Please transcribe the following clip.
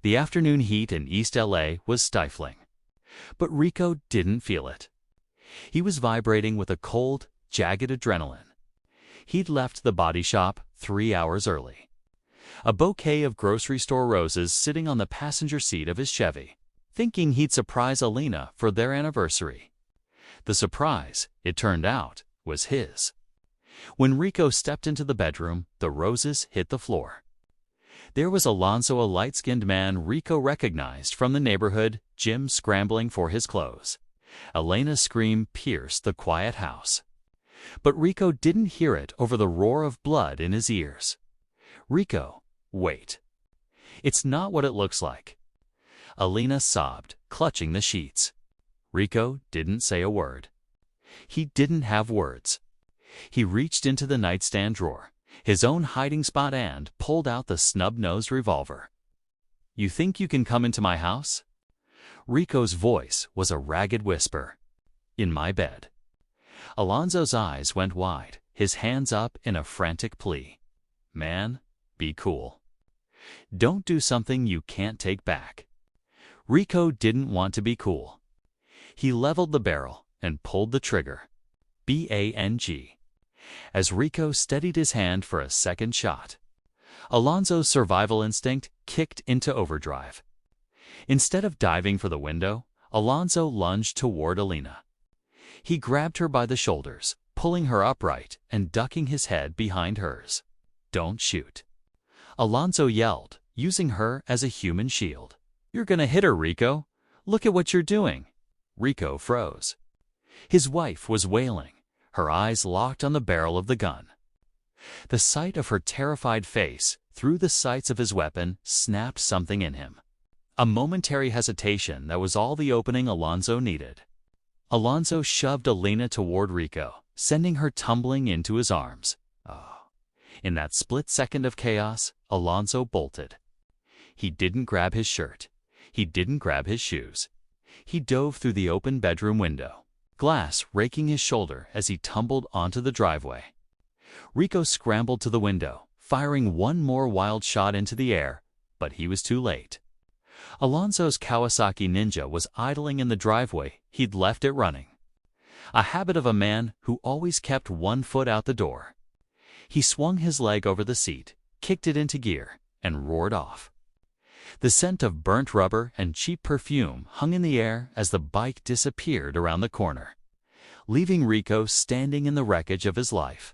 The afternoon heat in East LA was stifling. But Rico didn't feel it. He was vibrating with a cold, jagged adrenaline. He'd left the body shop 3 hours early. A bouquet of grocery store roses sitting on the passenger seat of his Chevy, thinking he'd surprise Alina for their anniversary. The surprise, it turned out, was his. When Rico stepped into the bedroom, the roses hit the floor. There was Alonso, a light-skinned man Rico recognized from the neighborhood, Jim scrambling for his clothes. Elena's scream pierced the quiet house. But Rico didn't hear it over the roar of blood in his ears. Rico, wait. It's not what it looks like. Alina sobbed, clutching the sheets. Rico didn't say a word. He didn't have words. He reached into the nightstand drawer, his own hiding spot, and pulled out the snub-nosed revolver. "You think you can come into my house?" Rico's voice was a ragged whisper. "In my bed." Alonso's eyes went wide, his hands up in a frantic plea. "Man, be cool. Don't do something you can't take back." Rico didn't want to be cool. He leveled the barrel and pulled the trigger. Bang. As Rico steadied his hand for a second shot, Alonso's survival instinct kicked into overdrive. Instead of diving for the window, Alonso lunged toward Alina. He grabbed her by the shoulders, pulling her upright and ducking his head behind hers. "Don't shoot," Alonso yelled, using her as a human shield. "You're gonna hit her, Rico. Look at what you're doing." Rico froze. His wife was wailing, her eyes locked on the barrel of the gun. The sight of her terrified face through the sights of his weapon snapped something in him. A momentary hesitation that was all the opening Alonso needed. Alonso shoved Alina toward Rico, sending her tumbling into his arms. Oh. In that split second of chaos, Alonso bolted. He didn't grab his shirt. He didn't grab his shoes. He dove through the open bedroom window, glass raking his shoulder as he tumbled onto the driveway. Rico scrambled to the window, firing one more wild shot into the air, but he was too late. Alonso's Kawasaki Ninja was idling in the driveway. He'd left it running. A habit of a man who always kept one foot out the door. He swung his leg over the seat, kicked it into gear, and roared off. The scent of burnt rubber and cheap perfume hung in the air as the bike disappeared around the corner, leaving Rico standing in the wreckage of his life.